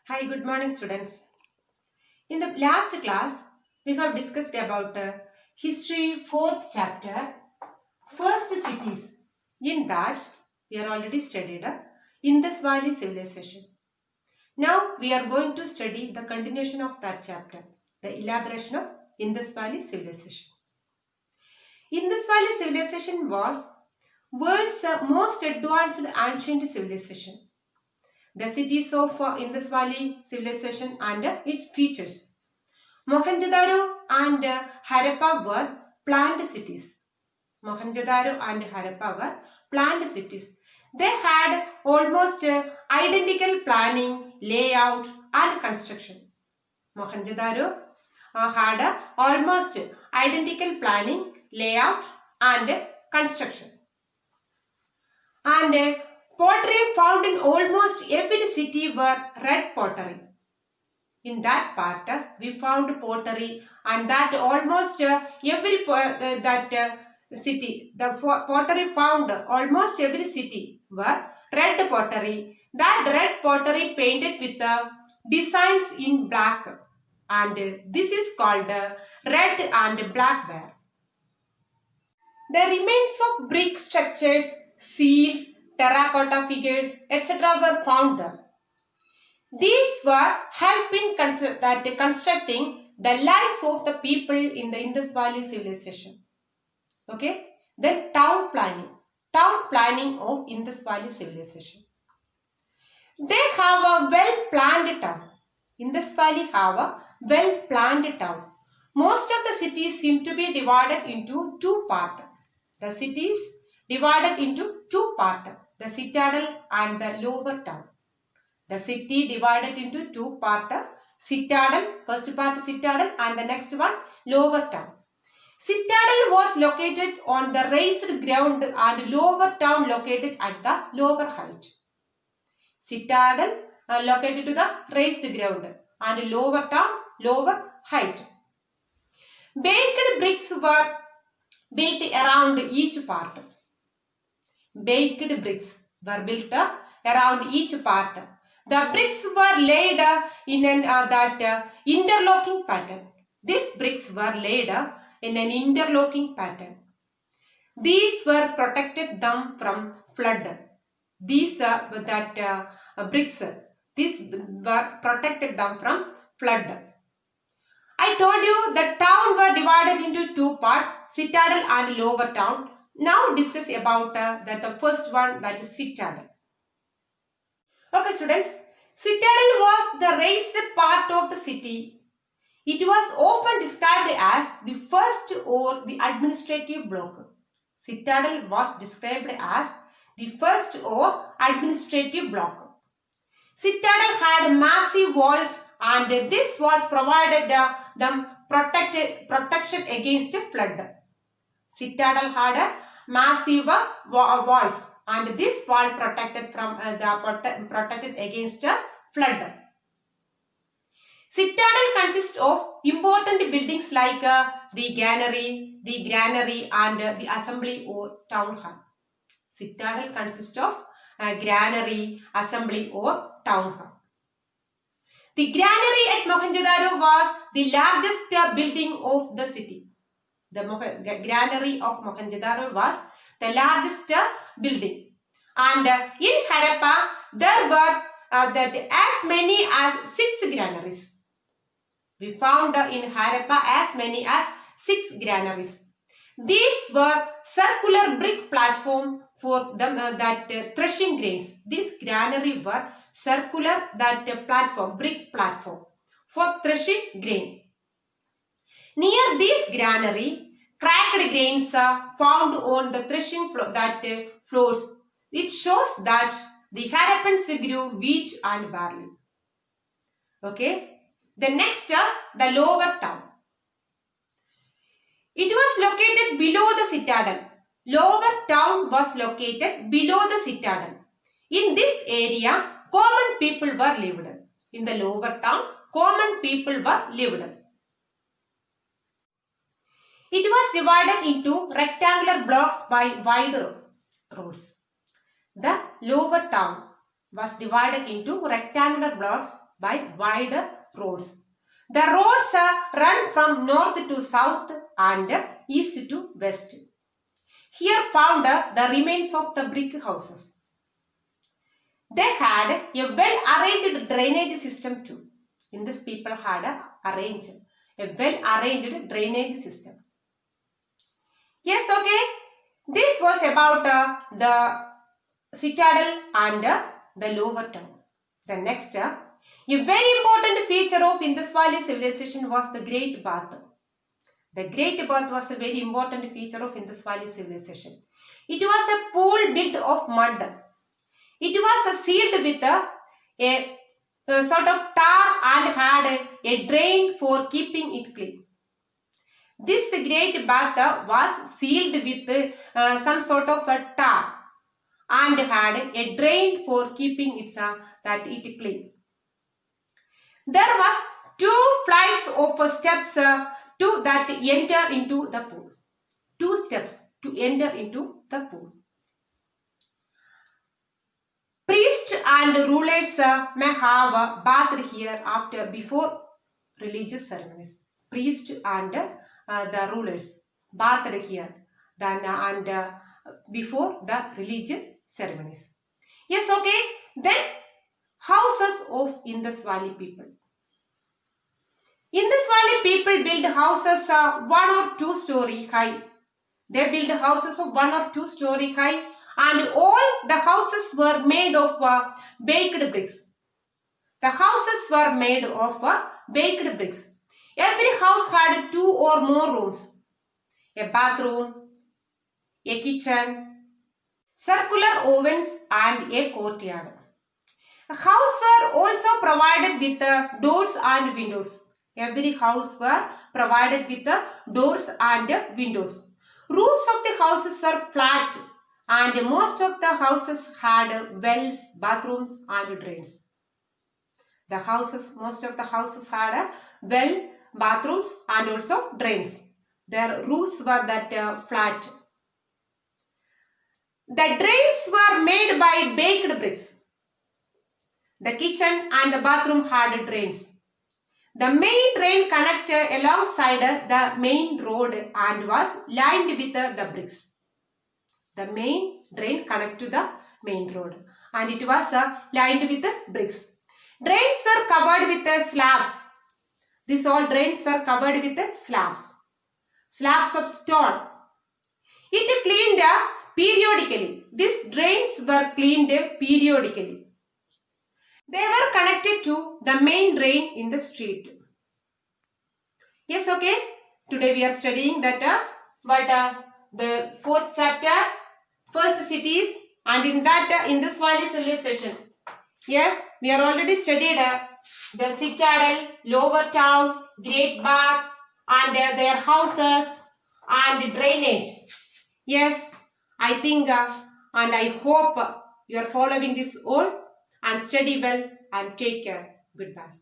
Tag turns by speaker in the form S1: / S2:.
S1: Hi, good morning students. In the last class, we have discussed about history 4th chapter, first cities. In that, we are already studied Indus Valley civilization. Now, we are going to study the continuation of that chapter, the elaboration of Indus Valley civilization. Indus Valley civilization was world's most advanced ancient civilization. The cities of Indus Valley civilization and its features. Mohenjo-daro and Harappa were planned cities. Mohenjo-daro and Harappa were planned cities. They had almost identical planning, layout and construction. Mohenjo-daro had almost identical planning, layout and construction. And pottery found in almost every city were red pottery. In that part, we found pottery, and that almost every city, the pottery found almost every city were red pottery. That red pottery painted with designs in black, and this is called red and black ware. The remains of brick structures, seals, terracotta figures, etc. were found there. These were helping constructing the lives of the people in the Indus Valley civilization. Okay. Then town planning of Indus Valley civilization. They have a well-planned town. Indus Valley have a well-planned town. Most of the cities seem to be divided into two parts. The cities divided into two parts, the citadel and the lower town. The city divided into two parts, citadel, first part citadel and the next one lower town. Citadel was located on the raised ground and lower town located at the lower height. Citadel located to the raised ground and lower town lower height. Baked bricks were built around each part. Baked bricks were built around each part. The bricks were laid in an interlocking pattern. These bricks were laid in an interlocking pattern. These were protected them from flood. These bricks, these were protected them from flood. I told you the town were divided into two parts, citadel and lower town. Now discuss about the first one, that is citadel. Okay students, citadel was the raised part of the city. It was often described as the first or the administrative block. Citadel was described as the first or administrative block. Citadel had massive walls and these walls provided them protection against flood. Citadel had massive walls and this wall protected from protected against flood. Citadel consists of important buildings like the granary and the assembly or town hall. Citadel consists of granary, assembly or town hall. The granary at Mohenjo-daro was the largest building of the city. The granary of Mohenjo-daro was the largest building. And in Harappa, there were as many as 6 granaries. We found in Harappa as many as 6 granaries. These were circular brick platform for the threshing grains. These granary were circular platform, brick platform for threshing grain. Near this granary, cracked grains found on the threshing floors. It shows that the Harappans grew wheat and barley. Okay. The next, the lower town. It was located below the citadel. Lower town was located below the citadel. In this area, common people were lived. In the lower town, common people were lived. It was divided into rectangular blocks by wide roads. The lower town was divided into rectangular blocks by wide roads. The roads run from north to south and east to west. Here found the remains of the brick houses. They had a well-arranged drainage system too. In this, people had a well-arranged drainage system. Yes, okay. This was about the citadel and the lower town. The next, a very important feature of Indus Valley civilization was the Great Bath. The Great Bath was a very important feature of Indus Valley civilization. It was a pool built of mud. It was sealed with a sort of tar and had a drain for keeping it clean. This great bath was sealed with some sort of a tar and had a drain for keeping it clean. There was 2 flights of steps to that enter into the pool. 2 steps to enter into the pool. Priests and rulers may have bathed here before religious ceremonies. Priests and the rulers bathed here before the religious ceremonies. Yes, okay. Then houses of Indus Valley people. Indus Valley people build houses 1 or 2 story high. They build houses of 1 or 2 story high, and all the houses were made of baked bricks. The houses were made of baked bricks. Every house had 2 or more rooms. A bathroom, a kitchen, circular ovens and a courtyard. The house were also provided with doors and windows. Every house were provided with doors and windows. Roofs of the houses were flat and most of the houses had wells, bathrooms and drains. Most of the houses had a well, bathrooms and also drains. Their roofs were flat. The drains were made by baked bricks. The kitchen and the bathroom had drains. The main drain connected alongside the main road and was lined with the bricks. The main drain connected to the main road and it was lined with bricks. Drains were covered with slabs. These all drains were covered with slabs. Slabs of stone. It cleaned periodically. These drains were cleaned periodically. They were connected to the main drain in the street. Yes, okay. Today we are studying that the 4th chapter, first cities, and in that Indus Valley civilization. Yes, we are already studied the citadel, lower town, great bath, and their houses and drainage. Yes, I think and I hope you are following this all and study well and take care. Goodbye.